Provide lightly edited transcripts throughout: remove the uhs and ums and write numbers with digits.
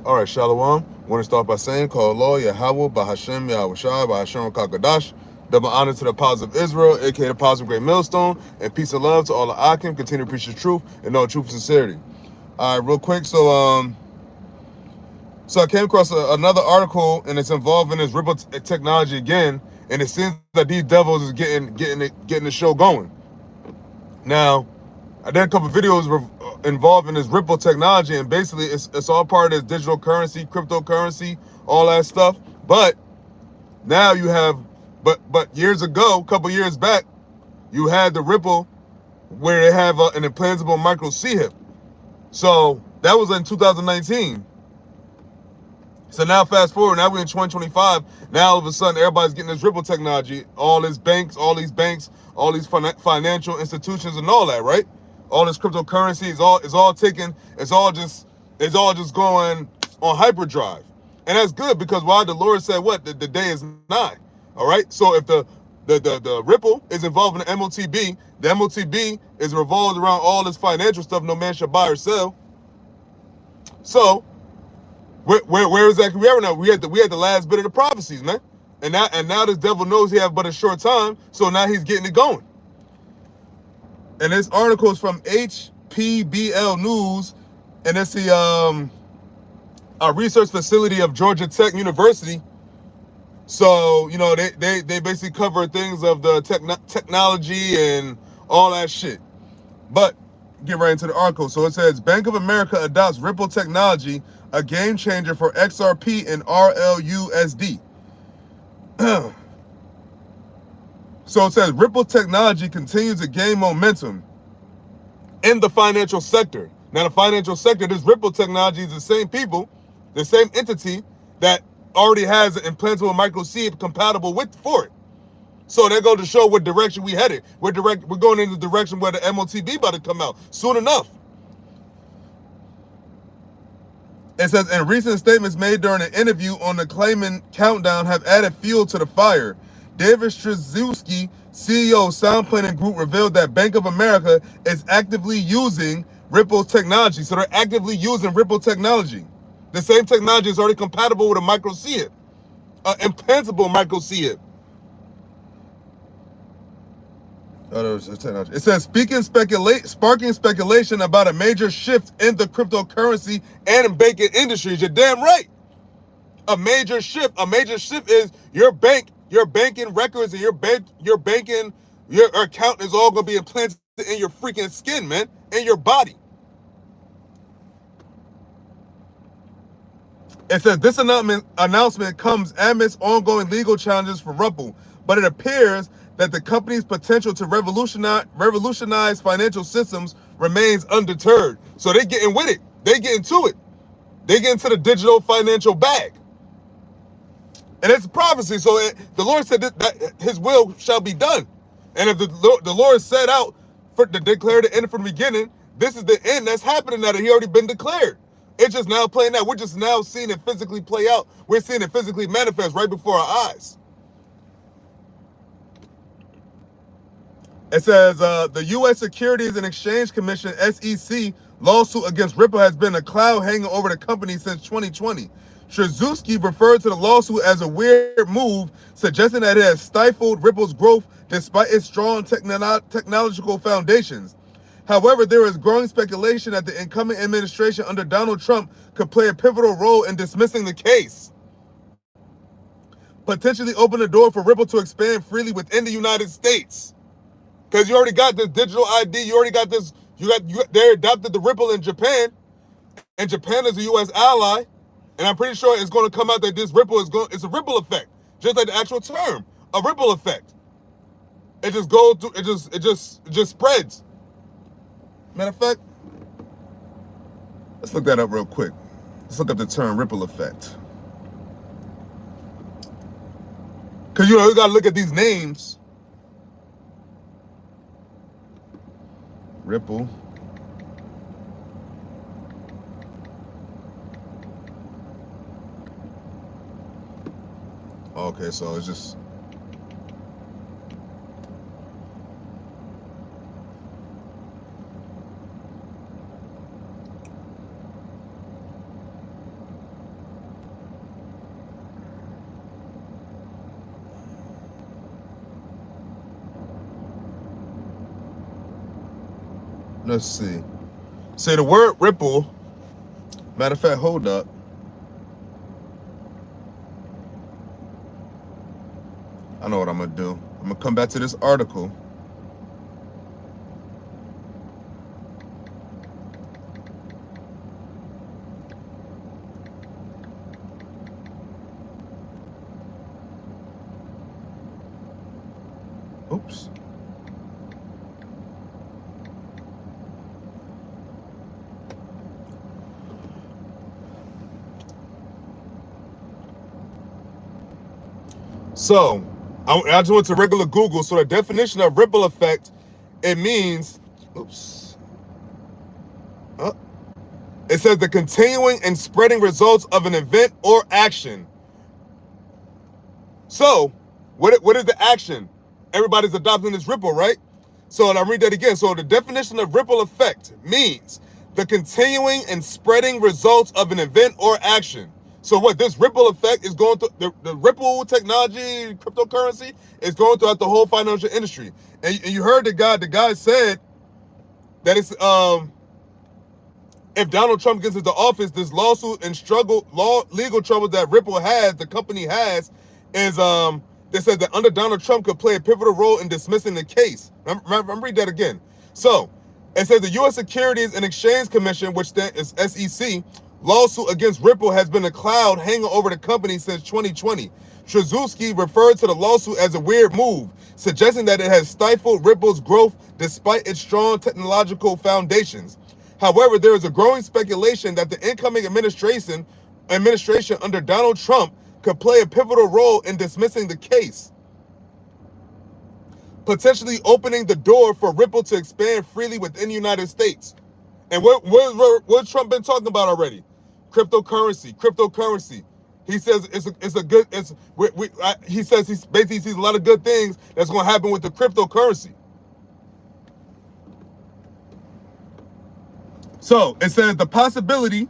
All right, Shalom. Want to start by saying, call Allah, YAHAWAH, BAHASHAM, YAHAWASHI, BAHASHAM, Kakadash. Double honor to the powers of Israel, aka the powers of Great Millstone, and peace and love to all the Akim. Continue to preach the truth and know truth and sincerity. All right, real quick. So I came across another article, and it's involving this Ripple technology again, and it seems that these devils is getting the show going. Now, I did a couple videos involved in this Ripple technology, and basically it's all part of this digital currency, cryptocurrency, all that stuff. But now you have, but years ago, a couple years back, you had the Ripple where they have an implantable micro C hip. So that was in 2019. So now fast forward, now we're in 2025. Now all of a sudden everybody's getting this Ripple technology. All these banks, all these financial institutions and all that, right? All this cryptocurrency is all just going on hyperdrive. And that's good because why? The Lord said what? The day is nigh. All right? So if the Ripple is involved in the MOTB is revolved around all this financial stuff no man shall buy or sell. So where exactly we are now? We had the last bit of the prophecies, man. And now this devil knows he have but a short time, so now he's getting it going. And this article is from HPBL News, and it's a research facility of Georgia Tech University. So, you know, they basically cover things of the technology and all that shit. But get right into the article. So it says, Bank of America adopts Ripple technology, a game changer for XRP and RLUSD. So it says, Ripple technology continues to gain momentum in the financial sector. Now, the financial sector, this Ripple technology is the same people, the same entity that already has an implantable micro C compatible with for it. So that goes to show what direction we headed. We're going in the direction where the MOTB about to come out soon enough. It says, in recent statements made during an interview on the Clayman Countdown have added fuel to the fire. David Strzelecki, CEO of Sound Planning Group, revealed that Bank of America is actively using Ripple technology. So they're actively using Ripple technology. The same technology is already compatible with a micro C hip, an implantable micro C hip. It says, sparking speculation about a major shift in the cryptocurrency and banking industries. You're damn right. A major shift. A major shift is your banking records and your account is all gonna be implanted in your freaking skin, man, in your body. It says this announcement comes amidst ongoing legal challenges for Ripple, but it appears that the company's potential to revolutionize financial systems remains undeterred. So they're getting with it. They get into it. They get into the digital financial bag. And it's a prophecy. So the Lord said that his will shall be done. And if the Lord set out to declare the end from the beginning, this is the end that's happening now that he already been declared. It's just now playing out. We're just now seeing it physically play out. We're seeing it physically manifest right before our eyes. It says the U.S. Securities and Exchange Commission, SEC, lawsuit against Ripple has been a cloud hanging over the company since 2020. Strzelecki referred to the lawsuit as a weird move, suggesting that it has stifled Ripple's growth despite its strong technological foundations. However, there is growing speculation that the incoming administration under Donald Trump could play a pivotal role in dismissing the case, potentially open the door for Ripple to expand freely within the United States. Because you already got this digital ID, you already got this, they adopted the Ripple in Japan, and Japan is a U.S. ally, and I'm pretty sure it's going to come out that this Ripple it's a ripple effect, just like the actual term, a ripple effect. It just goes through, it just spreads. Matter of fact, let's look that up real quick. Let's look up the term ripple effect. Because, you got to look at these names. Ripple. Okay, so it's just... Let's see. Say the word ripple. Matter of fact, hold up. I know what I'm going to do. I'm going to come back to this article. Oops. So, I just went to regular Google. So the definition of ripple effect, it means, oops. It says the continuing and spreading results of an event or action. So, what is the action? Everybody's adopting this ripple, right? So I'll read that again. So the definition of ripple effect means the continuing and spreading results of an event or action. So what this ripple effect is going through, the ripple technology, cryptocurrency, is going throughout the whole financial industry. And you heard the guy said that it's if Donald Trump gets into office, this lawsuit and legal trouble that Ripple has, the company has, is they said that under Donald Trump could play a pivotal role in dismissing the case. I'm read that again. So it says the U.S. Securities and Exchange Commission, which is SEC, lawsuit against Ripple has been a cloud hanging over the company since 2020. Trzaskowski referred to the lawsuit as a weird move, suggesting that it has stifled Ripple's growth despite its strong technological foundations. However, there is a growing speculation that the incoming administration under Donald Trump could play a pivotal role in dismissing the case, potentially opening the door for Ripple to expand freely within the United States. And what's Trump been talking about already? Cryptocurrency. He says he says he basically sees a lot of good things that's going to happen with the cryptocurrency. So it says the possibility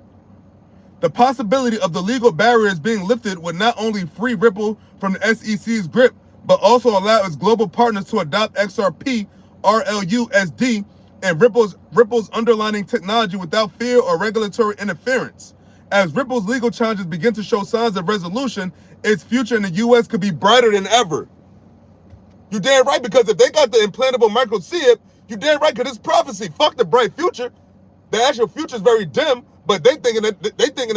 of the legal barriers being lifted would not only free Ripple from the SEC's grip, but also allow its global partners to adopt XRP, RLUSD, and Ripple's underlying technology without fear or regulatory interference. As Ripple's legal challenges begin to show signs of resolution, its future in the U.S. could be brighter than ever. You damn right, because if they got the implantable microchip, you damn right, because it's prophecy. Fuck the bright future. The actual future is very dim, but they thinking that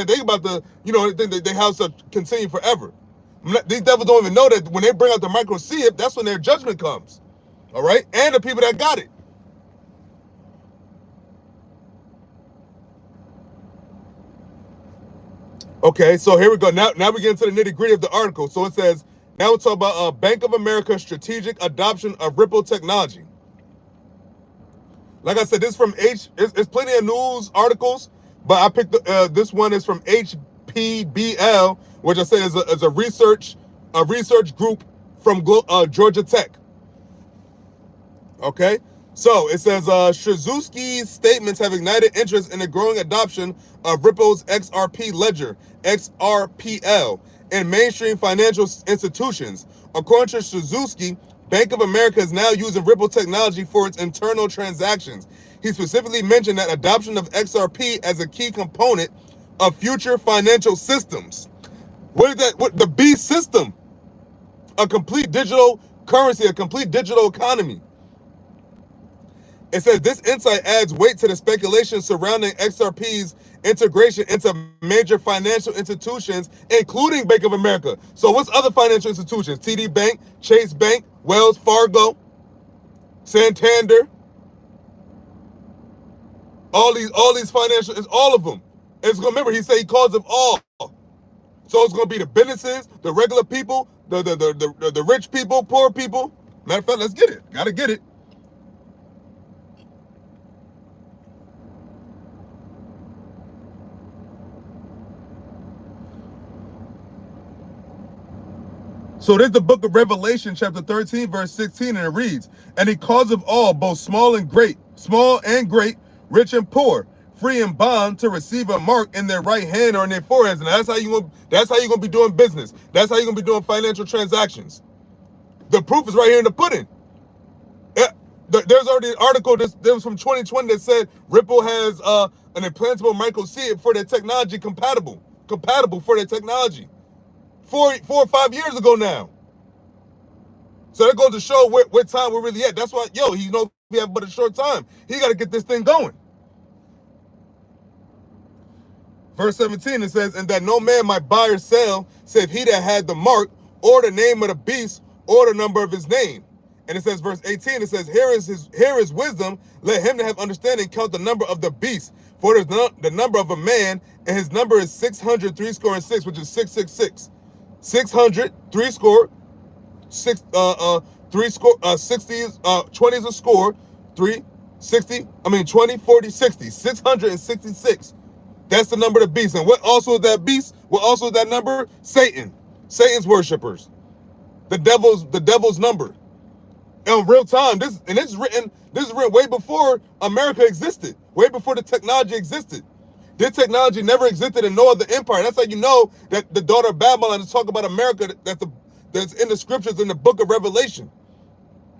they about to, they think that their house will continue forever. These devils don't even know that when they bring out the microchip, that's when their judgment comes. All right, and the people that got it. Okay, so here we go. Now we get into the nitty gritty of the article. So it says, now we'll talk about Bank of America's strategic adoption of Ripple technology. Like I said, this is from it's plenty of news articles, but I picked this one is from HPBL, which I said is a research group from Georgia Tech. Okay, so it says Trzaskowski's statements have ignited interest in the growing adoption of Ripple's XRP ledger, XRPL, in mainstream financial institutions. According to Trzaskowski, Bank of America is now using Ripple technology for its internal transactions. He specifically mentioned that adoption of XRP as a key component of future financial systems. What is that? What the B system? A complete digital currency, a complete digital economy. It says this insight adds weight to the speculation surrounding XRP's integration into major financial institutions, including Bank of America. So what's other financial institutions? TD Bank, Chase Bank, Wells Fargo, Santander. All these financial, it's all of them. It's gonna, remember, he said he calls them all. So it's gonna be the businesses, the regular people, the rich people, poor people. Matter of fact, let's get it. Gotta get it. So there's the book of Revelation, chapter 13, verse 16, and it reads, and he calls of all, both small and great, rich and poor, free and bond, to receive a mark in their right hand or in their foreheads. And that's how you're gonna be doing business. That's how you're gonna be doing financial transactions. The proof is right here in the pudding. There's already an article that was from 2020 that said Ripple has an implantable micro chip for their technology compatible for their technology. 4 or 5 years ago now. So that goes to show what time we're really at. That's why, he knows we have but a short time. He got to get this thing going. Verse 17, it says, and that no man might buy or sell, save he that had the mark, or the name of the beast, or the number of his name. And it says, verse 18, it says, here is wisdom, let him that have understanding count the number of the beast, for it is the number of a man, and his number is 600, 6, which is 666. 600, 6, 60 is 20 is a score, 20, 40, 60, 666. That's the number of the beast. And what also is that beast? What also is that number? Satan. Satan's worshipers. The devil's number. In real time, this is written way before America existed, way before the technology existed. This technology never existed in no other empire. That's how you know that the daughter of Babylon is talking about America that's in the scriptures in the book of Revelation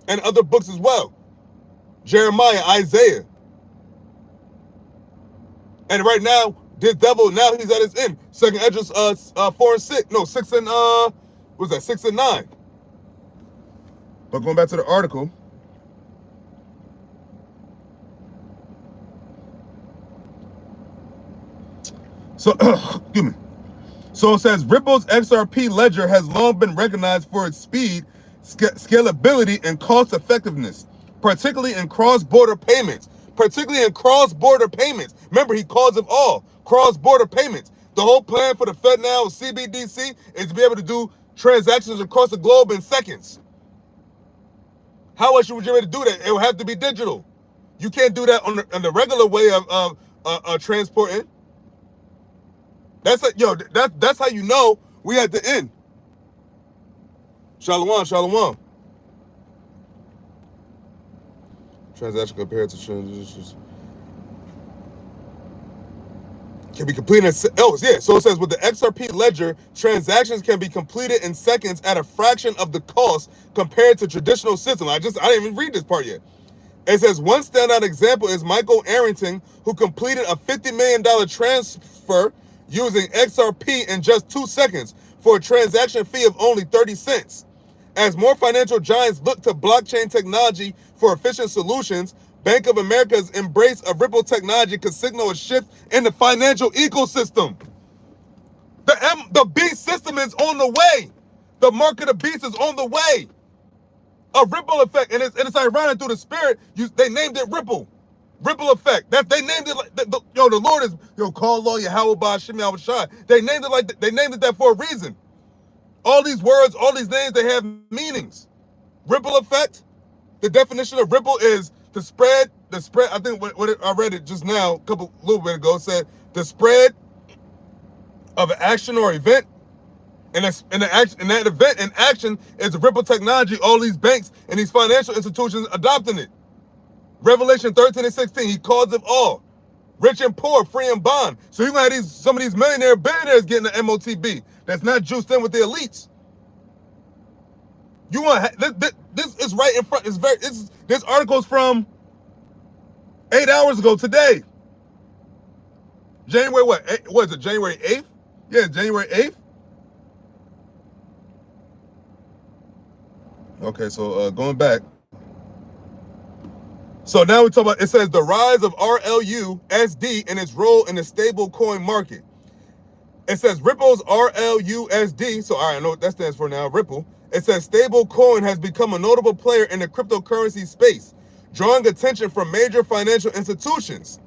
and other books as well. Jeremiah, Isaiah. And right now, this devil, now he's at his end. Second Esdras 4 and 6. No, 6 and 6 and 9. But going back to the article. So, excuse me. So it says, Ripple's XRP ledger has long been recognized for its speed, scalability, and cost effectiveness, particularly in cross-border payments. Remember, he calls them all cross-border payments. The whole plan for the Fed now, CBDC, is to be able to do transactions across the globe in seconds. How else would you able to do that? It would have to be digital. You can't do that on the regular way of transporting. That's how you know we at the end. Shalom, shalom. Transaction compared to transactions can be completed so it says with the XRP ledger, transactions can be completed in seconds at a fraction of the cost compared to traditional systems. I didn't even read this part yet. It says one standout example is Michael Arrington, who completed a $50 million transfer using XRP in just 2 seconds for a transaction fee of only 30 cents. As more financial giants look to blockchain technology for efficient solutions, Bank of America's embrace of Ripple technology could signal a shift in the financial ecosystem. The beast system is on the way. The mark of the beast is on the way. A ripple effect, and it's ironic through the spirit. They named it Ripple. Ripple effect. They named it like the Lord is call law YAHAWAH BAHASHAM. They named it that for a reason. All these words, all these names, they have meanings. Ripple effect. The definition of ripple is the spread. I think I read it just now, a little bit ago. It said the spread of an action or event, and that event and action is Ripple technology. All these banks and these financial institutions adopting it. Revelation 13 and 16. He calls them all rich and poor, free and bond. So you're gonna have some of these billionaires getting the MOTB. That's not juiced in with the elites. You want this is right in front. This article's from 8 hours ago today. January what is it? January 8th? Yeah, January 8th. Okay, so going back. So now we talk about, it says the rise of RLUSD and its role in the stable coin market. It says Ripple's RLUSD, so all right, I know what that stands for now, Ripple. It says stable coin has become a notable player in the cryptocurrency space, drawing attention from major financial institutions.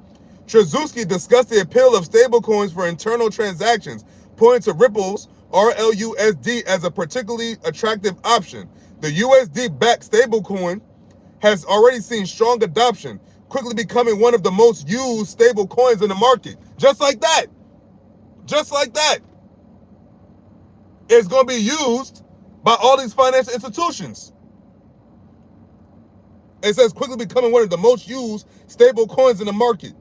Trzaskowski discussed the appeal of stablecoins for internal transactions, pointing to Ripple's RLUSD as a particularly attractive option. The USD-backed stablecoin has already seen strong adoption, quickly becoming one of the most used stable coins in the market. Just like that. Just like that. It's going to be used by all these financial institutions. It says quickly becoming one of the most used stable coins in the market.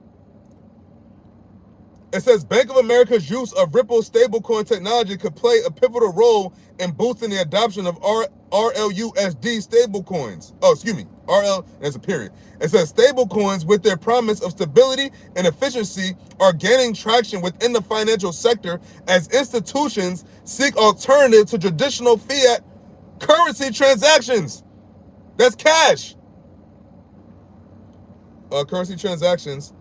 It says Bank of America's use of Ripple stablecoin technology could play a pivotal role in boosting the adoption of RLUSD stablecoins. Oh, excuse me. RL, that's a period. It says stable coins with their promise of stability and efficiency are gaining traction within the financial sector as institutions seek alternatives to traditional fiat currency transactions. That's cash. Currency transactions.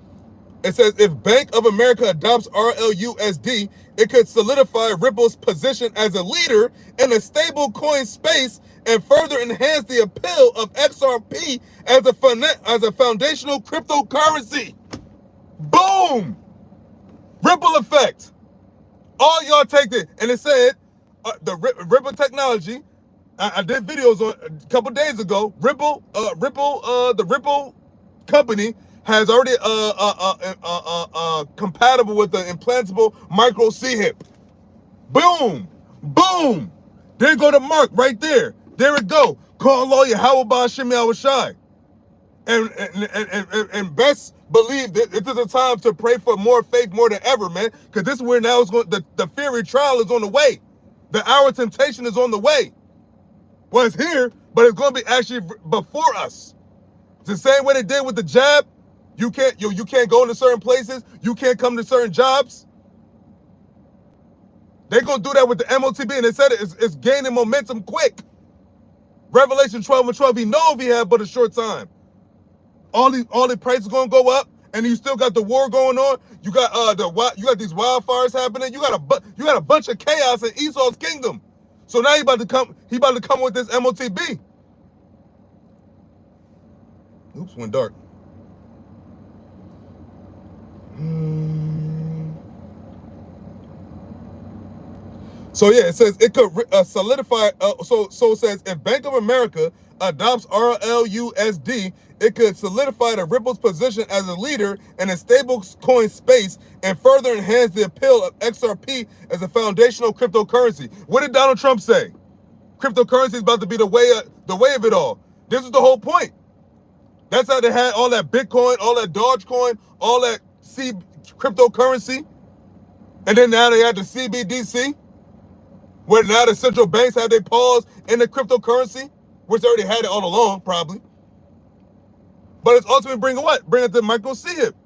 It says if Bank of America adopts RLUSD, it could solidify Ripple's position as a leader in the stable coin space and further enhance the appeal of XRP as a foundational cryptocurrency. Boom! Ripple effect. All y'all take it. And it said the Ripple technology. I did videos on a couple days ago. The Ripple company has already compatible with the implantable micro C-hip. Boom, boom. There go the mark right there. There it go. Call all YAHAWAH, BAHASHAM, YAHAWASHI. And best believe that this is a time to pray for more faith more than ever, man. Because this is where now it's going. The fiery trial is on the way. The hour of temptation is on the way. Well, it's here, but it's going to be actually before us. It's the same way they did with the jab. You can't go into certain places. You can't come to certain jobs. They're going to do that with the MOTB, and they said it's gaining momentum quick. Revelation 12:12, he knows he had but a short time. All the prices going to go up, and you still got the war going on. You got these wildfires happening. You got a bunch of chaos in Esau's kingdom. So now he about to come with this MOTB. Oops, went dark. So yeah, it says it could solidify. So it says if Bank of America adopts RLUSD, it could solidify the Ripple's position as a leader in a stable coin space and further enhance the appeal of XRP as a foundational cryptocurrency. What did Donald Trump say? Cryptocurrency is about to be the way of it all. This is the whole point. That's how they had all that Bitcoin, all that Dogecoin, all that cryptocurrency, and then now they had the CBDC. Where now the central banks have their paws in the cryptocurrency, which they already had it all along, probably. But it's ultimately bringing what? Bringing the micro C-hip.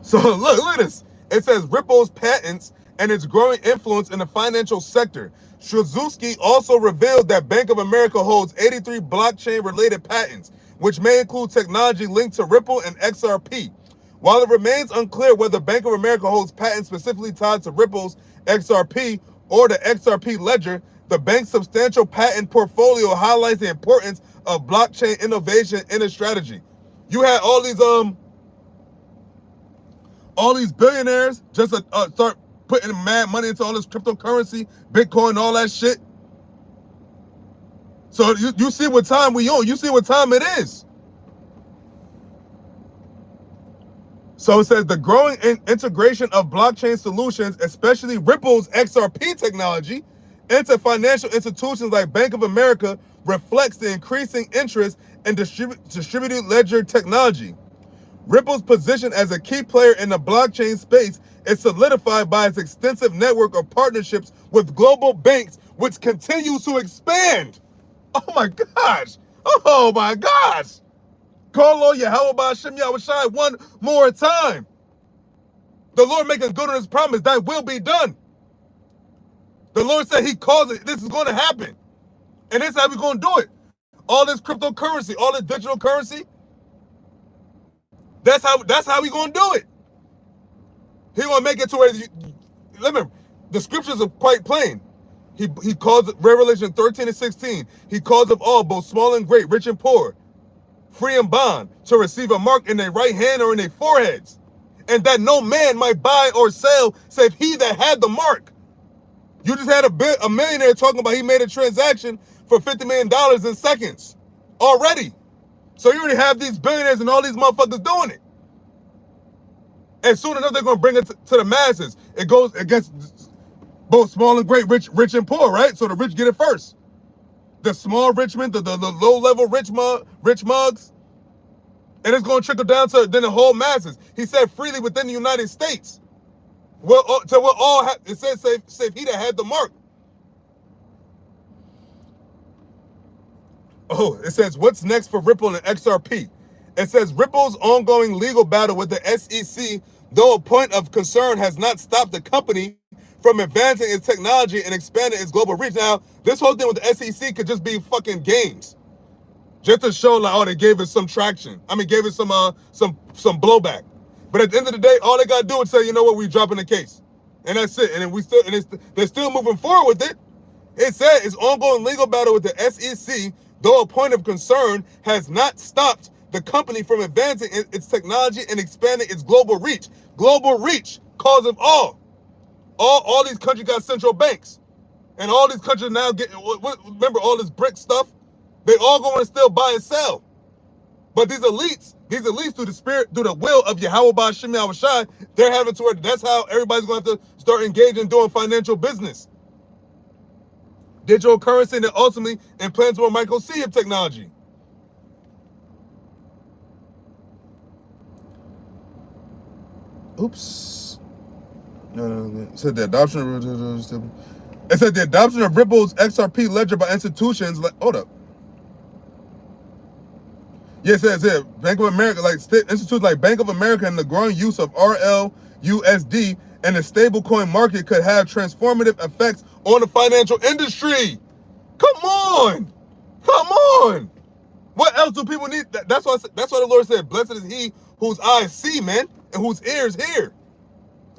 So look at this. It says Ripple's patents and its growing influence in the financial sector. Strzelecki also revealed that Bank of America holds 83 blockchain-related patents, which may include technology linked to Ripple and XRP. While it remains unclear whether Bank of America holds patents specifically tied to Ripple's XRP or the XRP ledger, the bank's substantial patent portfolio highlights the importance of blockchain innovation in its strategy. You had all these billionaires just start putting mad money into all this cryptocurrency, Bitcoin, all that shit. So you see what time we on. You see what time it is. So it says the growing integration of blockchain solutions, especially Ripple's XRP technology, into financial institutions like Bank of America reflects the increasing interest in distributed ledger technology. Ripple's position as a key player in the blockchain space is solidified by its extensive network of partnerships with global banks, which continues to expand. Oh my gosh. Oh my gosh. Call on YAHAWAH, BAHASHAM, YAHAWASHI one more time. The Lord making good on his promise. That will be done. The Lord said he calls it. This is going to happen. And this is how we're going to do it. All this cryptocurrency, all this digital currency, that's how we're going to do it. He's going to make it to where, remember, the scriptures are quite plain. He calls it, Revelation 13:16, he calls of all, both small and great, rich and poor, free and bond, to receive a mark in their right hand or in their foreheads, and that no man might buy or sell save he that had the mark. You just had a millionaire talking about he made a transaction for $50 million in seconds already. So you already have these billionaires and all these motherfuckers doing it. And soon enough, they're going to bring it to the masses. It goes against both small and great, rich and poor, right? So the rich get it first. The small rich men, the low-level rich mugs. And it's going to trickle down to then the whole masses. He said freely within the United States. Well, it says, save he that had the mark. Oh, it says, what's next for Ripple and XRP? It says, Ripple's ongoing legal battle with the SEC, though a point of concern, has not stopped the company from advancing its technology and expanding its global reach. Now, this whole thing with the SEC could just be fucking games. Just to show, like, oh, they gave us some traction. I mean, gave us some blowback. But at the end of the day, all they gotta do is say, you know what, we dropping the case. And that's it. And then they're still moving forward with it. It said its ongoing legal battle with the SEC, though a point of concern, has not stopped the company from advancing its technology and expanding its global reach. Global reach, cause of all. All these countries got central banks. And all these countries now get, remember all this BRIC stuff? They all going to still buy and sell. But these elites through the spirit, through the will of Yahawah BAHASHAM YAHAWASHI, they're having to, that's how everybody's going to have to start engaging doing financial business. Digital currency and then ultimately implantable micro-CHIP technology. Oops. No. It said the adoption of Ripple's XRP ledger by institutions like, hold up. Yeah, it says here, Bank of America, like institutes like Bank of America, and the growing use of RLUSD and the stablecoin market could have transformative effects on the financial industry. Come on. What else do people need? That's why the Lord said, blessed is he whose eyes see, man, and whose ears hear.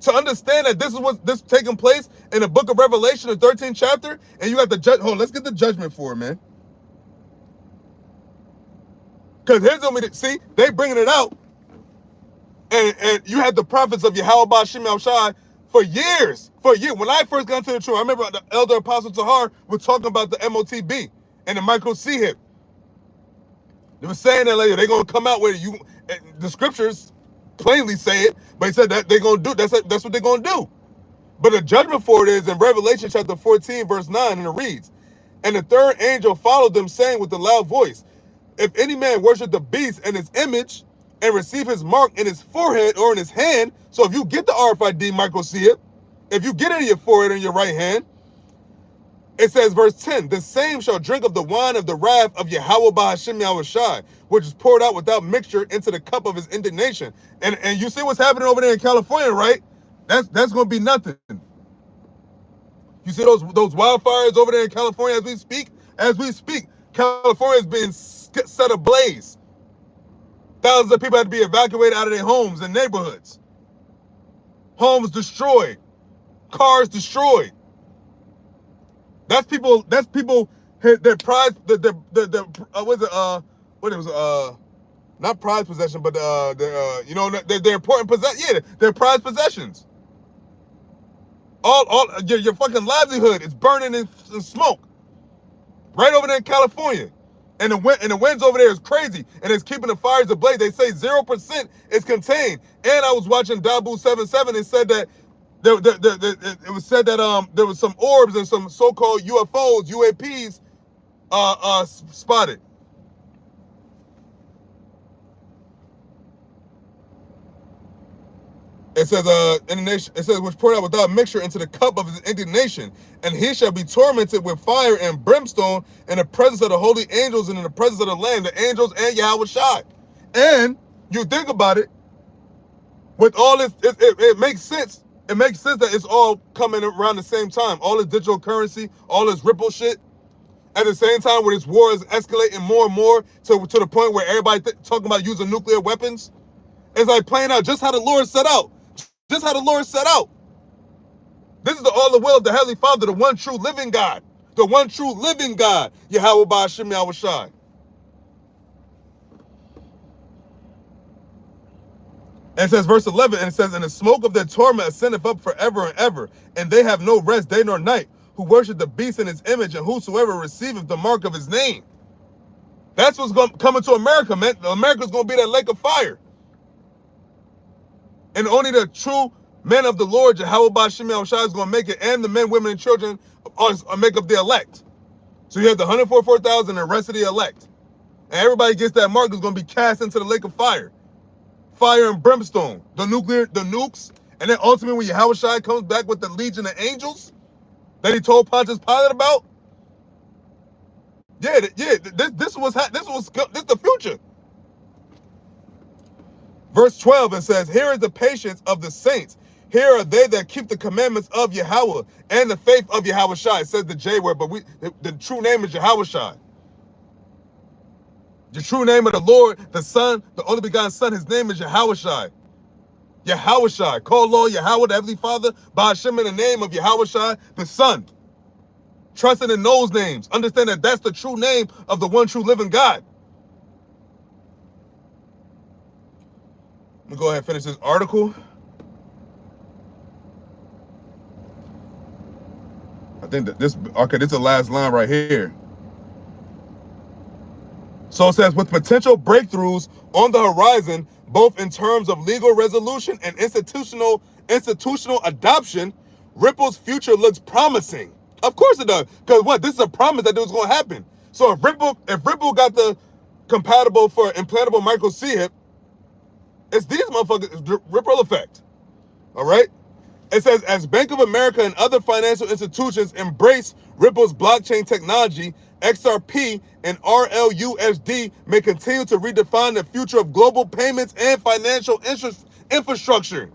To understand that this is what's taking place in the book of Revelation, the 13th chapter, and you got the judge. Hold on, let's get the judgment for it, man. Because here's what we see, they bringing it out, and you had the prophets of Yahawah BAHASHAM YAHAWASHI for years. When I first got into the truth, I remember the elder apostle Tahar was talking about the MOTB and the micro-CHIP. They were saying that later they're gonna come out with you. The scriptures plainly say it, but he said that they're gonna do. That's what they're gonna do. But the judgment for it is in Revelation chapter 14, verse 9, and it reads, "And the third angel followed them, saying with a loud voice, if any man worship the beast and his image and receive his mark in his forehead or in his hand," so if you get the RFID micro-CHIP, if you get it in your forehead or in your right hand, it says, verse 10, "the same shall drink of the wine of the wrath of Yahawah BAHASHAM YAHAWASHI, which is poured out without mixture into the cup of his indignation." And you see what's happening over there in California, right? That's going to be nothing. You see those wildfires over there in California as we speak? As we speak, California is being set ablaze. Thousands of people had to be evacuated out of their homes and neighborhoods. Homes destroyed. Cars destroyed. That's people. Their prize. Not prized possession, but their important possession. Yeah, their prized possessions. All your fucking livelihood is burning in smoke. Right over there in California. And the winds over there is crazy, and it's keeping the fires ablaze. They say 0% is contained. And I was watching Dabu 77 and said that it was said that there was some orbs and some so-called UFOs, UAPs, spotted. It says, which poured out without mixture into the cup of his indignation, and he shall be tormented with fire and brimstone in the presence of the holy angels and in the presence of the Lamb, the angels and Yahawashi. And you think about it, with all this, it makes sense. It makes sense that it's all coming around the same time. All this digital currency, all this Ripple shit. At the same time, where this war is escalating more and more to the point where everybody talking about using nuclear weapons. It's like playing out just how the Lord set out. Just how the Lord set out. This is all the will of the Heavenly Father, the one true living God. The one true living God, Yahawah BAHASHAM YAHAWASHI. And it says, verse 11, and it says, "And the smoke of their torment ascendeth up forever and ever, and they have no rest day nor night, who worship the beast in his image, and whosoever receiveth the mark of his name." That's what's coming to America, man. America's going to be that lake of fire. And only the true men of the Lord, Yahawah BAHASHAM YAHAWASHI, is going to make it, and the men, women, and children make up the elect. So you have the 144,000 and the rest of the elect. And everybody gets that mark is going to be cast into the lake of fire. Fire and brimstone. The nukes. And then ultimately when Yahawashi comes back with the legion of angels that he told Pontius Pilate about, This was the future. Verse 12, it says, here is the patience of the saints. Here are they that keep the commandments of Yahweh and the faith of Yahawashi. It says the J word, but the true name is Yahawashi. The true name of the Lord, the Son, the only begotten Son, his name is Yahawashi. Yahawashi. Call Lord Yahweh, the Heavenly Father, BAHASHAM in the name of Yahawashi, the Son. Trusting in those names. Understand that that's the true name of the one true living God. Let me go ahead and finish this article. I think that this is the last line right here. So it says, with potential breakthroughs on the horizon, both in terms of legal resolution and institutional adoption, Ripple's future looks promising. Of course it does. Because what? This is a promise that it was going to happen. So if Ripple got the compatible for implantable micro C-hip, it's these motherfuckers, ripple effect. All right? It says, as Bank of America and other financial institutions embrace Ripple's blockchain technology, XRP and RLUSD may continue to redefine the future of global payments and financial infrastructure.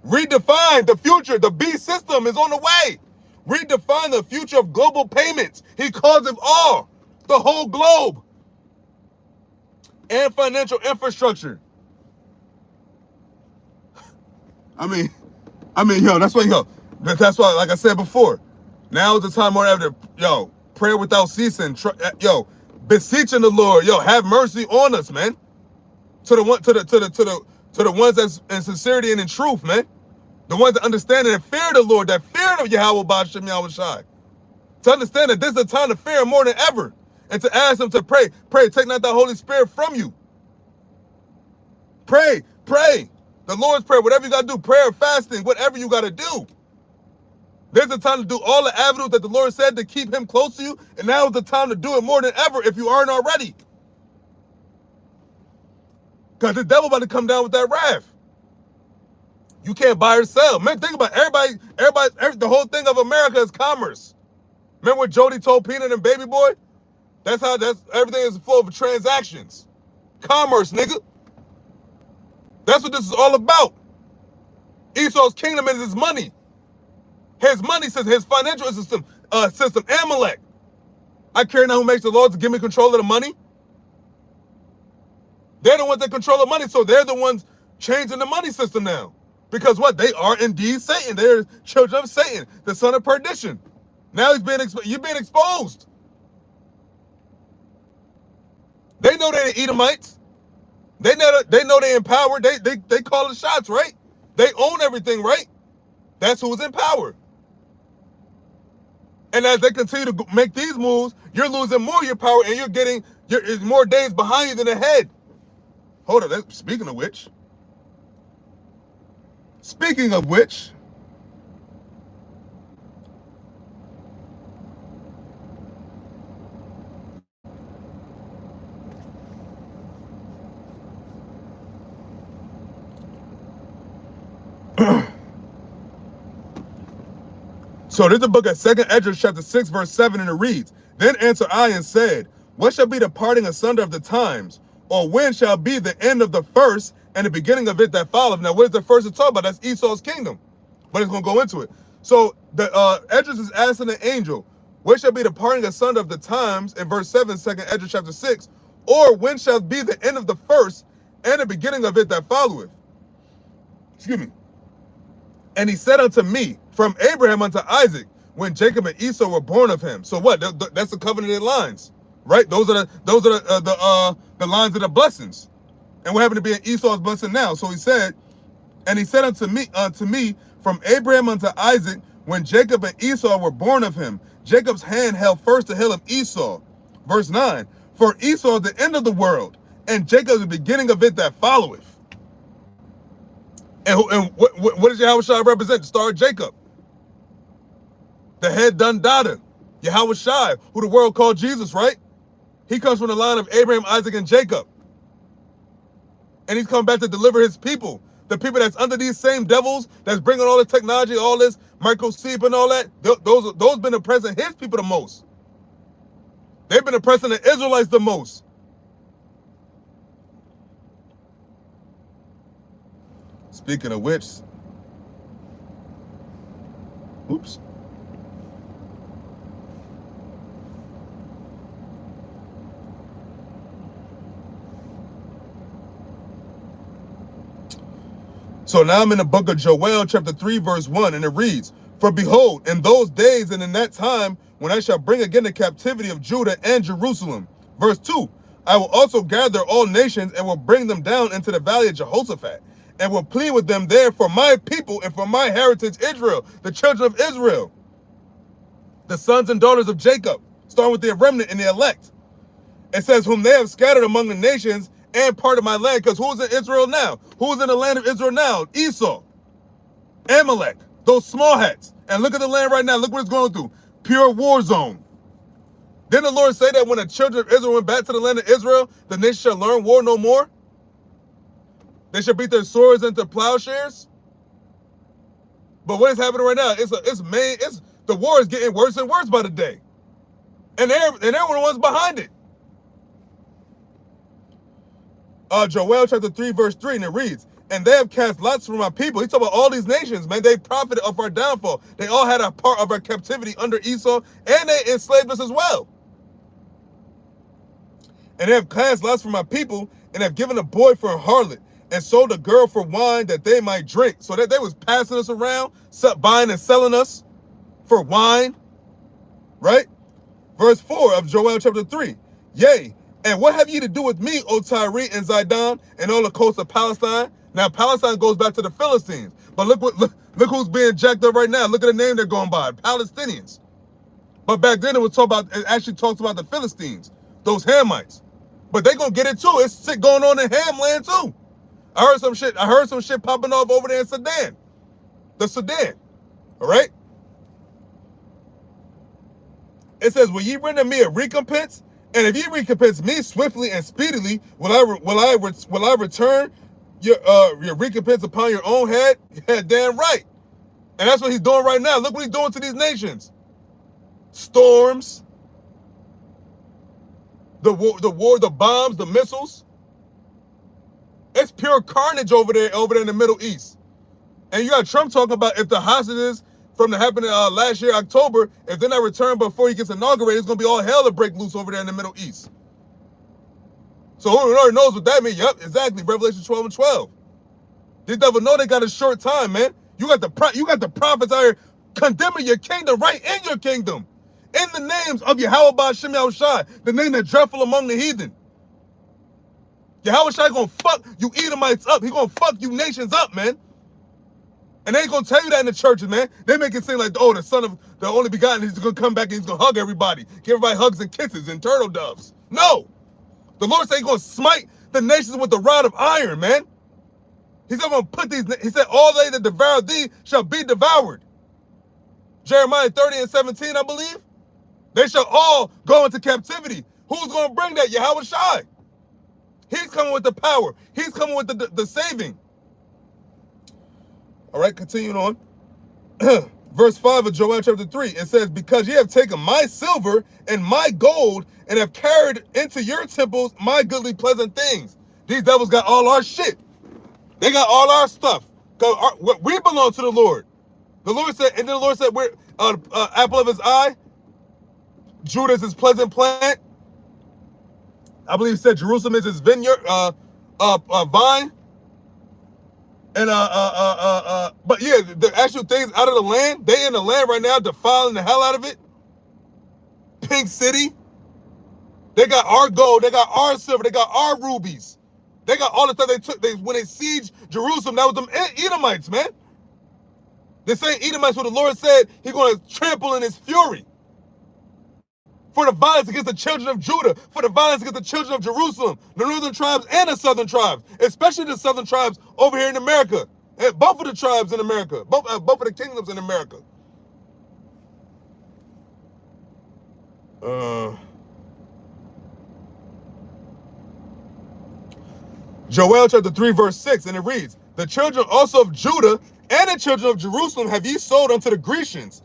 Redefine the future. The B system is on the way. Redefine the future of global payments. He calls it all. The whole globe. And financial infrastructure. I mean, yo, that's why, like I said before, now is the time more ever to, prayer without ceasing, beseeching the Lord, have mercy on us, man. To the ones that's in sincerity and in truth, man. The ones that understand and fear the Lord, that fear of Yahweh, BAHASHAM, Yahawashi. To understand that this is a time to fear more than ever. And to ask him to pray, take not the Holy Spirit from you. Pray. The Lord's Prayer, whatever you got to do, prayer, fasting, whatever you got to do. There's a time to do all the avenues that the Lord said to keep him close to you, and now is the time to do it more than ever if you aren't already. Because the devil about to come down with that wrath. You can't buy or sell. Man, think about it. The whole thing of America is commerce. Remember what Jody told Peanut and Baby Boy? That's everything is full of transactions. Commerce, nigga. That's what this is all about. Esau's kingdom is his money. His money says his financial system, Amalek. I care not who makes the laws to give me control of the money. They're the ones that control the money, so they're the ones changing the money system now. Because what? They are indeed Satan. They're children of Satan, the son of perdition. Now you're being exposed. They know they're the Edomites. They know they're empowered. They call the shots, right? They own everything, right? That's who's in power. And as they continue to make these moves, you're losing more of your power, and you're more days behind you than ahead. Hold on. Speaking of which. So this is the book of 2nd Esdras chapter 6 verse 7, and it reads, then answered I and said, what shall be the parting asunder of the times? Or when shall be the end of the first and the beginning of it that followeth? Now, what is the first to talk about? That's Esau's kingdom. But it's going to go into it. So the Esdras is asking the angel, what shall be the parting asunder of the times, in verse 7, 2nd Esdras chapter 6, or when shall be the end of the first and the beginning of it that followeth? Excuse me. And he said unto me, from Abraham unto Isaac, when Jacob and Esau were born of him. So what? That's the covenanted lines, right? Those are the lines of the blessings. And we're having to be in Esau's blessing now. So he said, and he said unto me, from Abraham unto Isaac, when Jacob and Esau were born of him. Jacob's hand held first the hill of Esau. Verse 9, for Esau is the end of the world, and Jacob is the beginning of it that followeth. And what does Yahawashi represent? The star of Jacob. The head done daughter. Yahawashi, who the world called Jesus, right? He comes from the line of Abraham, Isaac, and Jacob. And he's come back to deliver his people. The people that's under these same devils, that's bringing all the technology, all this microchip and all that, those been the present his people the most. They've been oppressing the Israelites the most. Speaking of which, oops. So now I'm in the book of Joel, chapter 3, verse 1, and it reads, "For behold, in those days and in that time, when I shall bring again the captivity of Judah and Jerusalem." Verse 2, "I will also gather all nations and will bring them down into the valley of Jehoshaphat, and will plead with them there for my people and for my heritage Israel," the children of Israel, the sons and daughters of Jacob, starting with the remnant and the elect. It says, "Whom they have scattered among the nations and part of my land," because who's in Israel now? Who's in the land of Israel now? Esau, Amalek, those small hats. And look at the land right now. Look what it's going through. Pure war zone. Didn't the Lord say that when the children of Israel went back to the land of Israel, the nation shall learn war no more? They shall beat their swords into plowshares? But what is happening right now? The war is getting worse and worse by the day. And they're one of the ones behind it. Joel chapter 3, verse 3, and it reads, "And they have cast lots for my people." He's talking about all these nations, man. They profited of our downfall. They all had a part of our captivity under Esau, and they enslaved us as well. "And they have cast lots for my people, and have given a boy for a harlot, and sold a girl for wine that they might drink." So that they was passing us around, buying and selling us for wine, right? Verse 4 of Joel chapter 3, "Yea, and what have ye to do with me, O Tyre and Zidon, and all the coast of Palestine?" Now Palestine goes back to the Philistines, but look who's being jacked up right now. Look at the name they're going by, Palestinians. But back then it actually talks about the Philistines, those Hamites. But they gonna get it too. It's shit going on in Ham land too. I heard some shit popping off over there in Sudan. The Sudan. All right. It says, "Will ye render me a recompense? And if ye recompense me swiftly and speedily, will I return your recompense upon your own head?" Yeah, damn right. And that's what he's doing right now. Look what he's doing to these nations. Storms, the war, the bombs, the missiles. It's pure carnage over there in the Middle East. And you got Trump talking about if the hostages from the happening last year, October, if they're not returned before he gets inaugurated, it's going to be all hell to break loose over there in the Middle East. So who already knows what that means? Yep, exactly. Revelation 12 and 12. These devils know they got a short time, man. You got the prophets out here condemning your kingdom, right in your kingdom. In the names of YAHAWAH, BAHASHAM, YAHAWASHI, the name that's dreadful among the heathen. YAHAWASHI gonna fuck you Edomites up. He gonna fuck you nations up, man. And they ain't gonna tell you that in the churches, man. They make it seem like, oh, the son of the only begotten, he's gonna come back and he's gonna hug everybody. Give everybody hugs and kisses and turtle doves. No. The Lord said he's gonna smite the nations with the rod of iron, man. He said, he said, all they that devour thee shall be devoured. Jeremiah 30 and 17, I believe. They shall all go into captivity. Who's gonna bring that? YAHAWASHI. He's coming with the power. He's coming with the saving. All right, continuing on. Verse 5 of Joel chapter 3, it says, "Because ye have taken my silver and my gold and have carried into your temples my goodly pleasant things." These devils got all our shit. They got all our stuff. We belong to the Lord. The Lord said, and then the Lord said, we're apple of his eye. Judah is his pleasant plant. I believe he said Jerusalem is his vineyard, vine. And but yeah, the actual things out of the land, they in the land right now, defiling the hell out of it. Pink City. They got our gold, they got our silver, they got our rubies. They got all the stuff they took. When they sieged Jerusalem, that was them Edomites, man. The same Edomites who the Lord said he's going to trample in his fury. For the violence against the children of Judah, for the violence against the children of Jerusalem, the northern tribes and the southern tribes, especially the southern tribes over here in America. And both of the tribes in America, both of the kingdoms in America. Joel chapter 3 verse 6, and it reads, "The children also of Judah and the children of Jerusalem have ye sold unto the Grecians,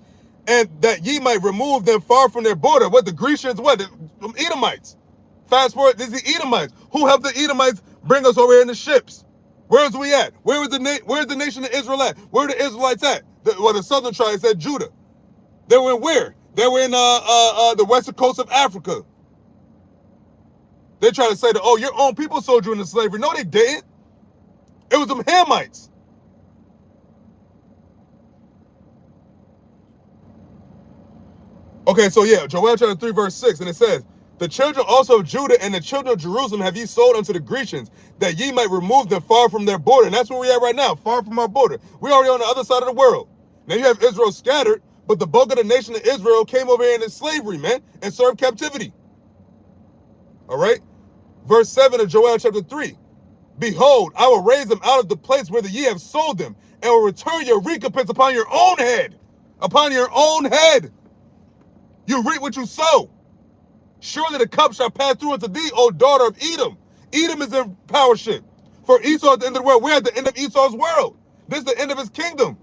and that ye might remove them far from their border. What, the Grecians, what, the Edomites. Fast forward, this is the Edomites. Who helped the Edomites bring us over here in the ships? Where's we at? Where's the nation of Israel at? Where are the Israelites at? The southern tribes said Judah. They were in where? They were in the western coast of Africa. They try to say that, oh, your own people sold you into slavery. No, they didn't. It was them Hamites. Okay, so yeah, Joel chapter 3, verse 6, and it says, the children also of Judah and the children of Jerusalem have ye sold unto the Grecians, that ye might remove them far from their border. And that's where we at right now, far from our border. We're already on the other side of the world. Now you have Israel scattered, but the bulk of the nation of Israel came over here in slavery, man, and served captivity. All right? Verse 7 of Joel chapter 3. Behold, I will raise them out of the place where ye have sold them, and will return your recompense upon your own head. Upon your own head. You reap what you sow. Surely the cup shall pass through unto thee, O daughter of Edom. Edom is in powership. For Esau at the end of the world. We're at the end of Esau's world. This is the end of his kingdom.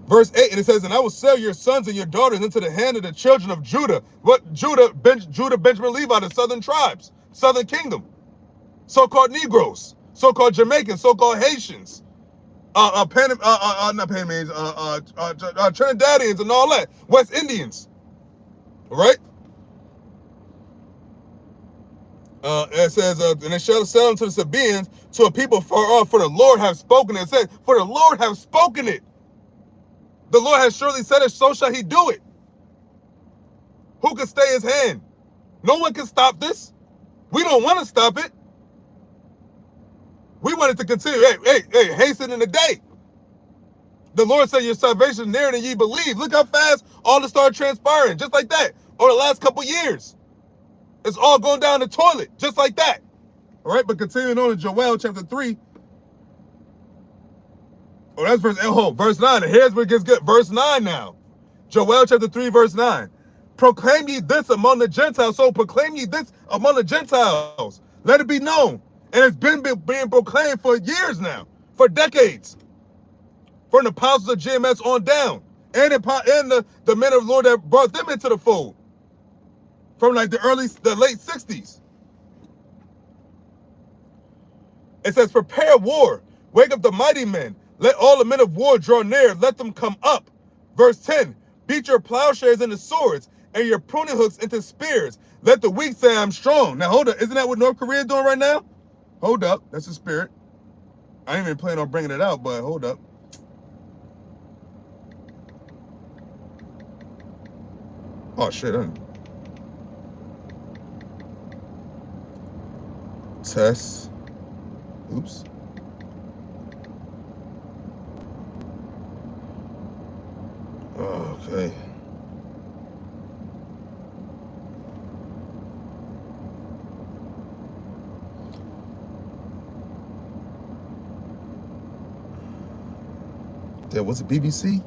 Verse 8, and it says, and I will sell your sons and your daughters into the hand of the children of Judah. What? Judah, Benjamin, Levi, the southern tribes, southern kingdom. So-called Negroes, so-called Jamaicans, so-called Haitians. Not Panamanians, Trinidadians and all that, West Indians, right? It says, and they shall sell them to the Sabaeans, to a people far off, for the Lord hath spoken it. It said, for the Lord hath spoken it. The Lord has surely said it, so shall he do it. Who can stay his hand? No one can stop this. We don't want to stop it. We want it to continue. Hey, hasten in the day. The Lord said your salvation is nearer than ye believe. Look how fast all this started transpiring. Just like that. Over the last couple years. It's all going down the toilet. Just like that. All right, but continuing on in Joel chapter 3. Oh, that's verse 9. And here's where it gets good. Verse 9 now. Joel chapter 3, verse 9. Proclaim ye this among the Gentiles. So proclaim ye this among the Gentiles. Let it be known. And it's been being proclaimed for years now, for decades, from the apostles of GMS on down, and the men of the Lord that brought them into the fold, from like the late 60s. It says, prepare war, wake up the mighty men, let all the men of war draw near, let them come up. Verse 10, beat your plowshares into swords, and your pruning hooks into spears. Let the weak say, I'm strong. Now hold up, isn't that what North Korea is doing right now? Hold up, that's the spirit. I ain't even planning on bringing it out, but hold up. Oh shit, test. Oops. Okay. There was a BBC.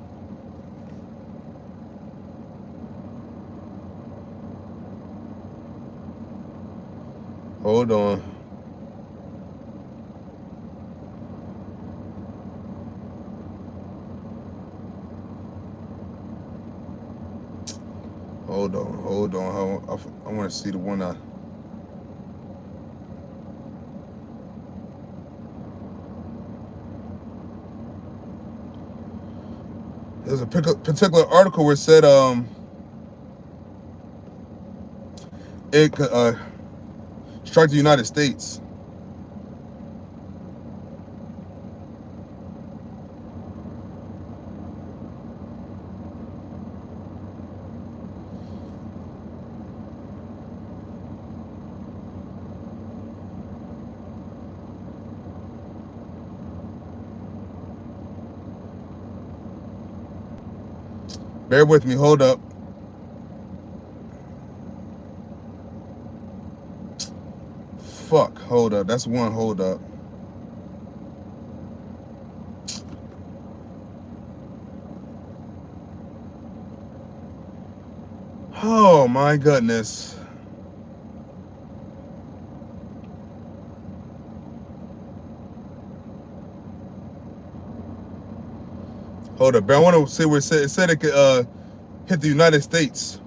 Hold on. Hold on. I want to see the one I. There's a particular article where it said it could strike the United States. Bear with me, hold up. Fuck, hold up. That's one, hold up. Oh my goodness. Hold up, bro. I want to see where it said. It said it could hit the United States.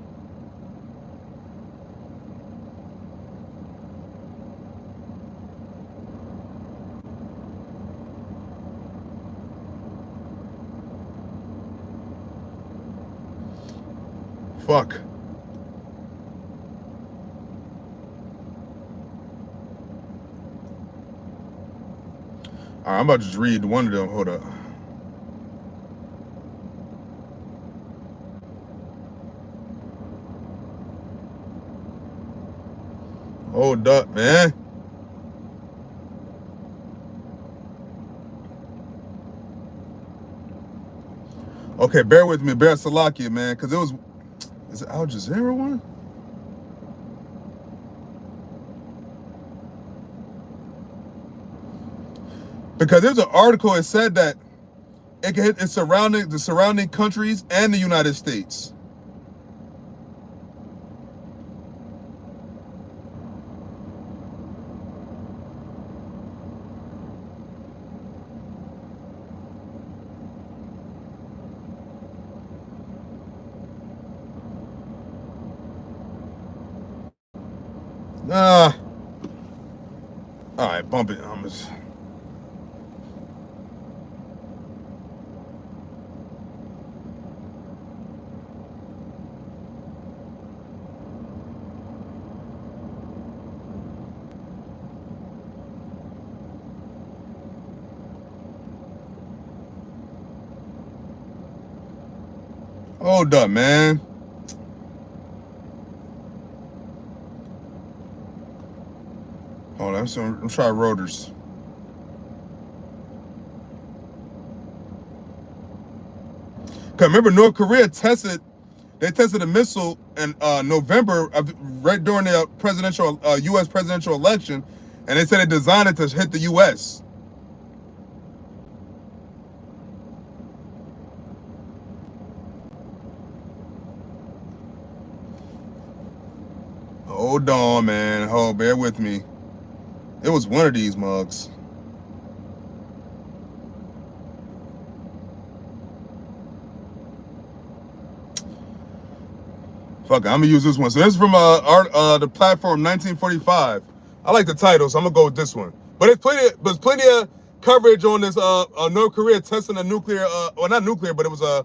Fuck. All right, I'm about to just read one of them. Hold up. Hold up, man. Okay, bear with me. Bear Salakia, man, because it was... Is it Al Jazeera one? Because there's an article, it said that it can hit the surrounding countries and the United States. All right, bump it. I'm just... Hold up, man. Hold on, I'm trying Reuters. Cause remember, North Korea tested a missile in November, right during the presidential U.S. presidential election, and they said they designed it to hit the U.S. Hold on, man. Hold, bear with me. It was one of these mugs. Fuck it, I'm gonna use this one. So this is from the platform 1945. I like the title, so I'm gonna go with this one. But it's plenty of coverage on this North Korea testing a nuclear, well, not nuclear, but it was a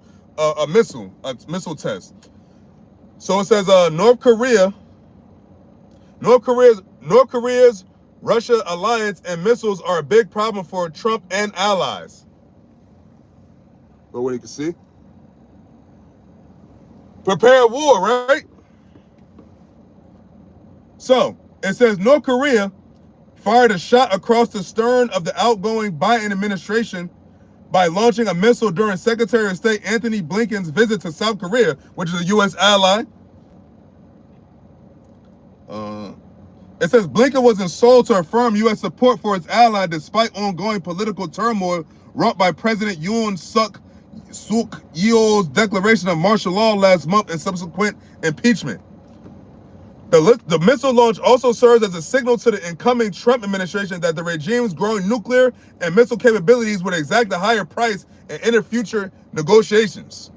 missile test. So it says North Korea's Russia alliance and missiles are a big problem for Trump and allies. But what you can see. Prepare war, right? So, it says North Korea fired a shot across the stern of the outgoing Biden administration by launching a missile during Secretary of State Anthony Blinken's visit to South Korea, which is a U.S. ally. It says Blinken was in Seoul to affirm U.S. support for its ally despite ongoing political turmoil wrought by President Yoon Suk Yeol's declaration of martial law last month and subsequent impeachment. The missile launch also serves as a signal to the incoming Trump administration that the regime's growing nuclear and missile capabilities would exact a higher price and enter future negotiations.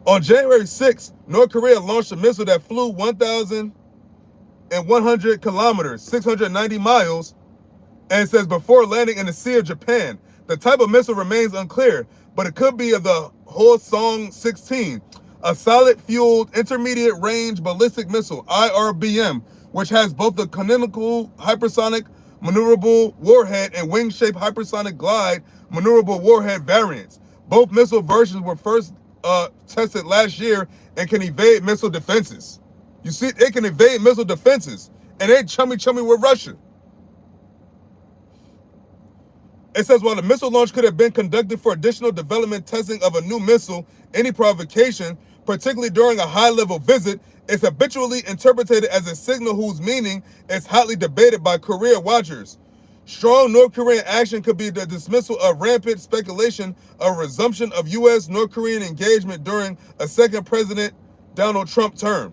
On January 6th, North Korea launched a missile that flew 1,100 kilometers, 690 miles, and it says before landing in the Sea of Japan. The type of missile remains unclear, but it could be of the Hwasong-16, a solid-fueled intermediate-range ballistic missile, IRBM, which has both the canonical hypersonic maneuverable warhead and wing-shaped hypersonic glide maneuverable warhead variants. Both missile versions were first tested last year and can evade missile defenses. You see, it can evade missile defenses, and they chummy with Russia. It says while the missile launch could have been conducted for additional development testing of a new missile, any provocation, particularly during a high-level visit, is habitually interpreted as a signal whose meaning is hotly debated by Korea watchers. Strong North Korean action could be the dismissal of rampant speculation of resumption of U.S.-North Korean engagement during a second President Donald Trump term.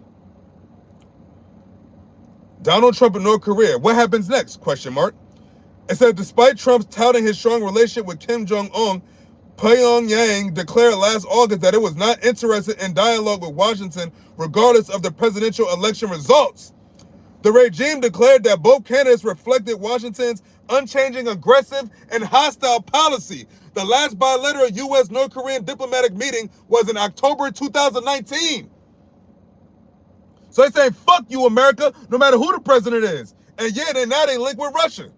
Donald Trump and North Korea. What happens next? Question mark. It said, despite Trump's touting his strong relationship with Kim Jong-un, Pyongyang declared last August that it was not interested in dialogue with Washington regardless of the presidential election results. The regime declared that both candidates reflected Washington's unchanging aggressive and hostile policy. The last bilateral U.S.-North Korean diplomatic meeting was in October 2019. So they say, fuck you, America, no matter who the president is. And yeah, now they link with Russia.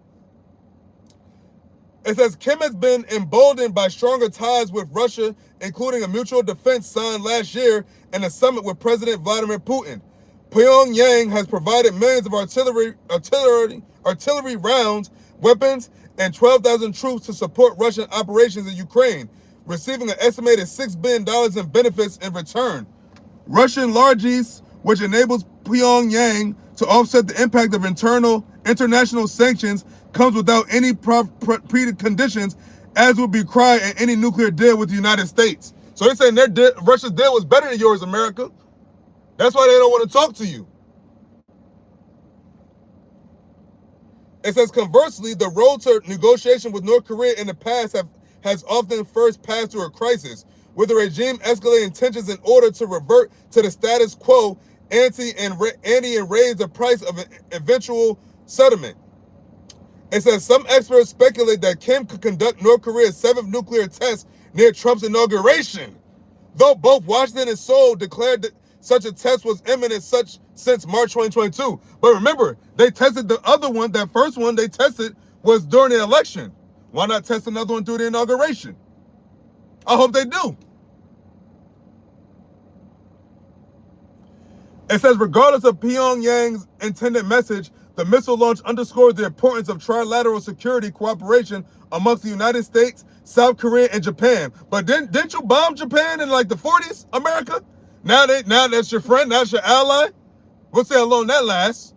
It says Kim has been emboldened by stronger ties with Russia, including a mutual defense signed last year and a summit with President Vladimir Putin. Pyongyang has provided millions of artillery rounds, weapons, and 12,000 troops to support Russian operations in Ukraine, receiving an estimated $6 billion in benefits in return. Russian largesse, which enables Pyongyang to offset the impact of international sanctions, comes without any preconditions, as would be required in any nuclear deal with the United States. So they're saying Russia's deal was better than yours, America. That's why they don't want to talk to you. It says, conversely, the road to negotiation with North Korea in the past has often first passed through a crisis, with the regime escalating tensions in order to revert to the status quo ante and raise the price of an eventual settlement. It says some experts speculate that Kim could conduct North Korea's 7th nuclear test near Trump's inauguration, though both Washington and Seoul declared that such a test was imminent since March 2022. But remember, they tested the other one, that first one they tested was during the election. Why not test another one through the inauguration? I hope they do. It says, regardless of Pyongyang's intended message, the missile launch underscores the importance of trilateral security cooperation amongst the United States, South Korea, and Japan. But didn't you bomb Japan in like the 40s, America? Now that's your friend, that's your ally? We'll see how long that lasts.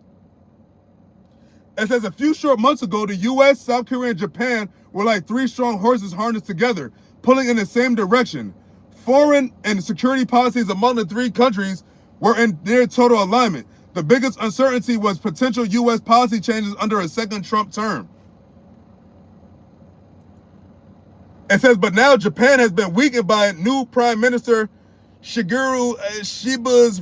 It says a few short months ago, the U.S., South Korea, and Japan were like 3 strong horses harnessed together, pulling in the same direction. Foreign and security policies among the 3 countries were in near total alignment. The biggest uncertainty was potential U.S. policy changes under a second Trump term. It says, but now Japan has been weakened by new Prime Minister Shigeru Shiba's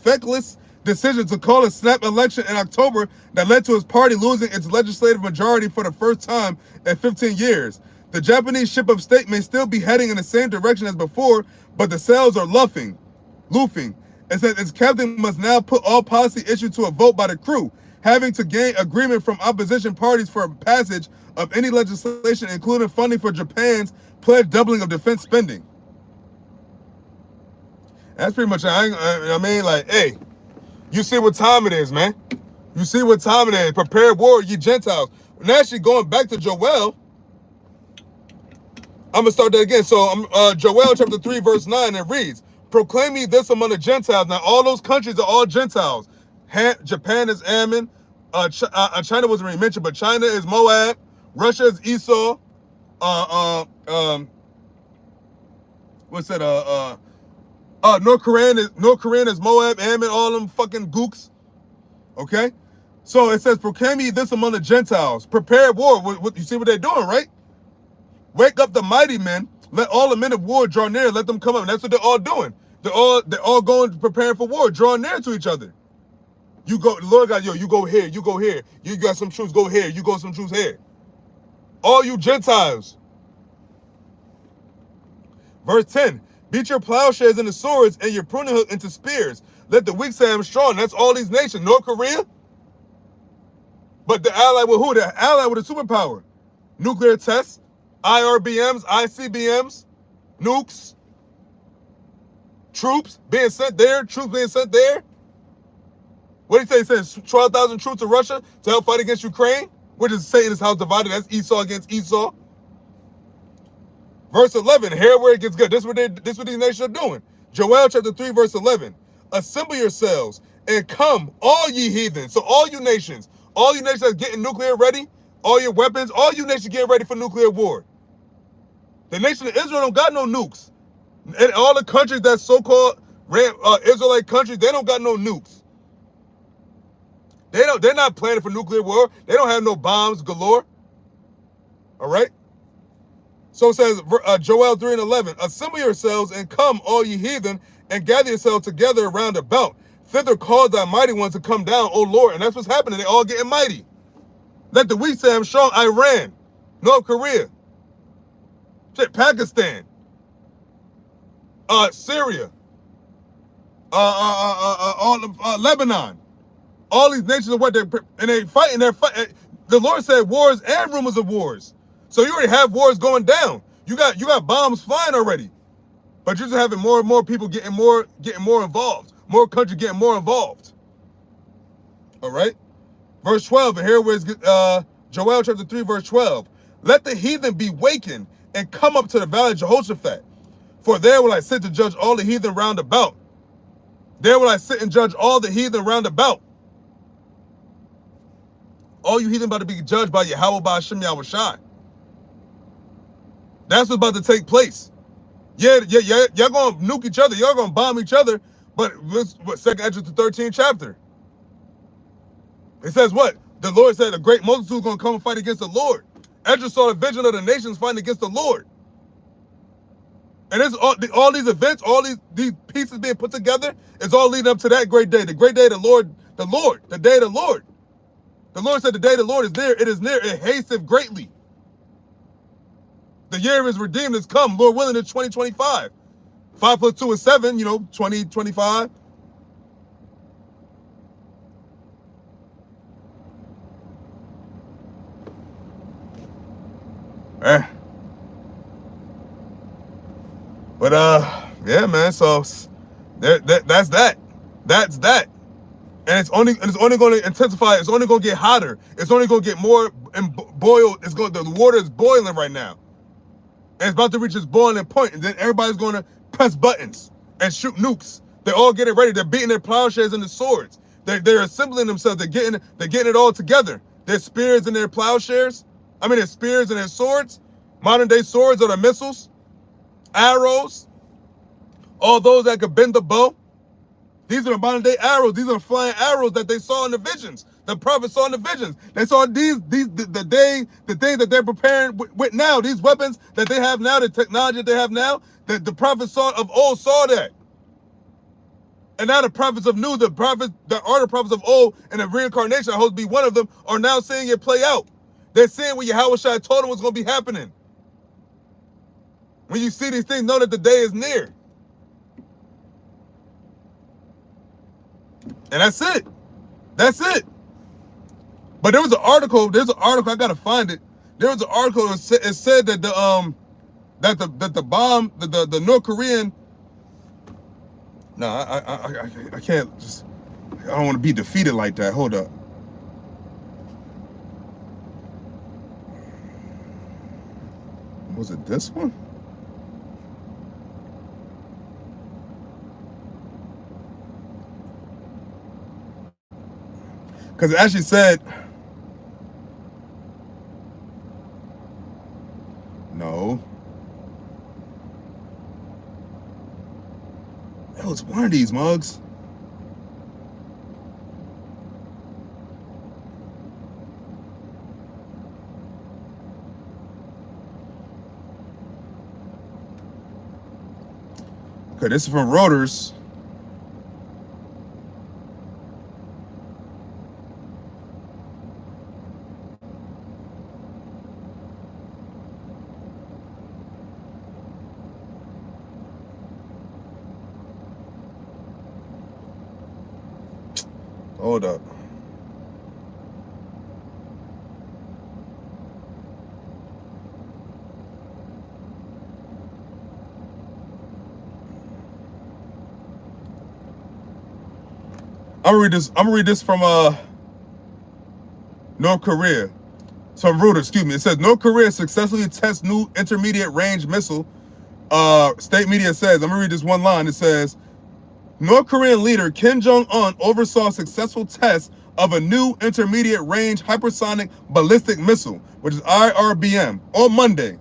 feckless decision to call a snap election in October that led to his party losing its legislative majority for the first time in 15 years. The Japanese ship of state may still be heading in the same direction as before, but the sails are luffing. It says its captain must now put all policy issues to a vote by the crew, having to gain agreement from opposition parties for passage of any legislation, including funding for Japan's pledged doubling of defense spending. That's pretty much, I mean, like, hey, you see what time it is, man. You see what time it is. Prepare war, ye Gentiles. And actually, going back to Joel, I'm going to start that again. So, Joel chapter 3, verse 9, it reads, proclaim ye this among the Gentiles. Now, all those countries are all Gentiles. Japan is Ammon. China wasn't really mentioned, but China is Moab. Russia is Esau. What's that? North Korean is Moab, Ammon, all them fucking gooks. Okay? So it says, proclaim ye this among the Gentiles. Prepare war. You see what they're doing, right? Wake up the mighty men. Let all the men of war draw near. Let them come up. And that's what they're all doing. They're all going preparing for war, drawing near to each other. You go, Lord God, yo, you go here, you go here. You got some troops, go here. You go some troops here. All you Gentiles. Verse 10. Beat your plowshares into swords and your pruning hook into spears. Let the weak say I'm strong. That's all these nations. North Korea. But the ally with who? The ally with a superpower. Nuclear tests. IRBMs, ICBMs, nukes, troops being sent there, What did he say? He says 12,000 troops to Russia to help fight against Ukraine, which is Satan's house divided. That's Esau against Esau. Verse 11, here where it gets good. This is what these nations are doing. Joel chapter 3, verse 11. Assemble yourselves and come, all ye heathens. So all you nations that's getting nuclear ready, all your weapons, all you nations getting ready for nuclear war. The nation of Israel don't got no nukes. And all the countries that so-called Israelite countries, they don't got no nukes. They're not planning for nuclear war. They don't have no bombs galore. All right. So it says, Joel 3:11, assemble yourselves and come, all ye heathen, and gather yourselves together around about. Thither cause thy mighty ones to come down, O Lord. And that's what's happening. They all getting mighty. Let the weak say I'm strong. Iran, North Korea, shit, Pakistan, Syria, Lebanon. All these nations are what they're, and they fighting. The Lord said wars and rumors of wars. So you already have wars going down. You got bombs flying already, but you're just having more and more people getting more involved. More countries getting more involved. All right, verse 12, and here was Joel chapter 3, verse 12. Let the heathen be wakened and come up to the valley of Jehoshaphat, for there will I sit to judge all the heathen round about. There will I sit and judge all the heathen round about. All you heathen about to be judged by YAHAWAH, BAHASHAM, YAHAWASHI. That's what's about to take place. Yeah, y'all gonna nuke each other, y'all gonna bomb each other, but what 2nd Ezra the 13th chapter. It says what? The Lord said a great multitude is gonna come and fight against the Lord. Ezra saw the vision of the nations fighting against the Lord. And it's all these events, all these pieces being put together, it's all leading up to that great day. The great day of the Lord, the day of the Lord. The Lord said the day of the Lord is near, it is near, it hasteth greatly. The year of his redeemed has come, Lord willing, in 2025. 5 + 2 is 7, 2025. But yeah, man. So that's that. That's that. And it's only going to intensify. It's only going to get hotter. It's only going to get more and boil. The water is boiling right now. And it's about to reach its boiling point, and then everybody's going to press buttons and shoot nukes. They're all getting ready. They're beating their plowshares and the swords. They're assembling themselves. They're getting it all together. Their spears and their plowshares. I mean, their spears and their swords. Modern day swords are the missiles, arrows, all those that could bend the bow. These are the modern day arrows. These are flying arrows that they saw in the visions. The prophets saw in the visions. They saw the things that they're preparing with now. These weapons that they have now, the technology that they have now, the prophets of old saw that. And now the prophets of new, the prophets of old, and the reincarnation, I hope to be one of them, are now seeing it play out. They're seeing what Yahawashi told them was going to be happening. When you see these things, know that the day is near. And that's it. That's it. But there's an article, I gotta find it. There was an article that said that the bomb, the North Korean. No, I can't just, I don't want to be defeated like that. Hold up. Was it this one? Because it actually said, no. It was one of these mugs. Okay, this is from Reuters. Hold up. I'm gonna read this from North Korea. So Reuters, excuse me. It says North Korea successfully tests new intermediate range missile. State media says, I'm gonna read this one line. It says, North Korean leader Kim Jong-un oversaw successful tests of a new intermediate range hypersonic ballistic missile, which is IRBM, on Monday,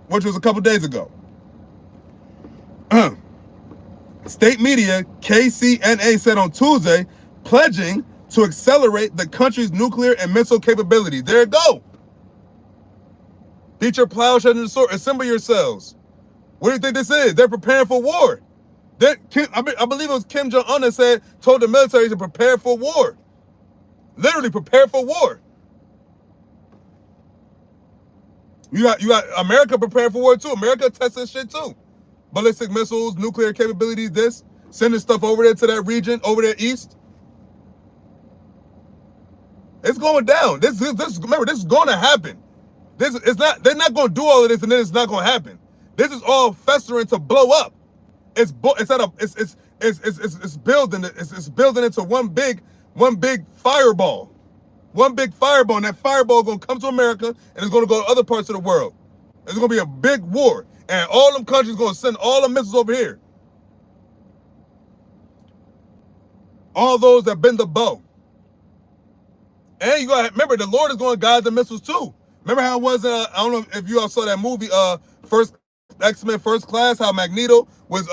which was a couple days ago. State media KCNA said on Tuesday, pledging to accelerate the country's nuclear and missile capability. There you go. Beat your plowshare and the sword. Assemble yourselves. What do you think this is? They're preparing for war. I believe it was Kim Jong-un that told the military to prepare for war. Literally prepare for war. You got America preparing for war too. America testing shit too. Ballistic missiles, nuclear capabilities, sending stuff over there to that region, over there east. It's going down. Remember, this is going to happen. They're not going to do all of this and then it's not going to happen. This is all festering to blow up. It's building into one big fireball. One big fireball, and that fireball is going to come to America, and it's going to go to other parts of the world. There's going to be a big war, and all them countries going to send all the missiles over here. All those that bend the bow. And you got to remember, the Lord is going to guide the missiles too. Remember how it was, I don't know if you all saw that movie, X-Men First Class, how Magneto was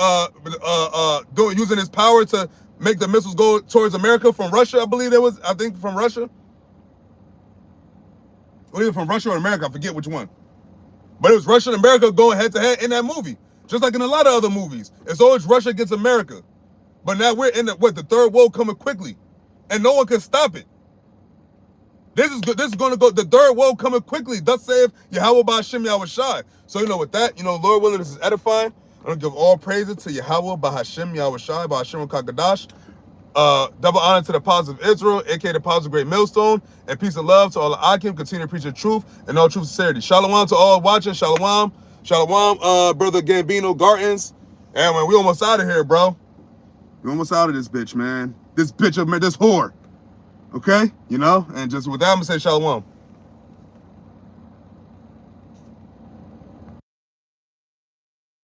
using his power to make the missiles go towards America from Russia, I think from Russia. Or either from Russia or America, I forget which one. But it was Russia and America going head to head in that movie. Just like in a lot of other movies. It's always Russia against America. But now we're in the third world coming quickly. And no one can stop it. This is going to go, the third world coming quickly. Thus saith Yahawah BAHASHAM YAHAWASHI. So, with that, Lord willing, this is edifying. I'm going to give all praises to Yahawah BAHASHAM YAHAWASHI, BAHASHAM Kakadash. Double honor to the apostles of Israel, aka the apostles of Great Millstone, and peace and love to all the Akim. Continue to preach the truth and all truth and sincerity. Shalom to all watching. Shalom, brother Gambino Gartens. And man, we almost out of here, bro. We almost out of this bitch, man. This whore. Okay, and just with that, I'm gonna say shalom.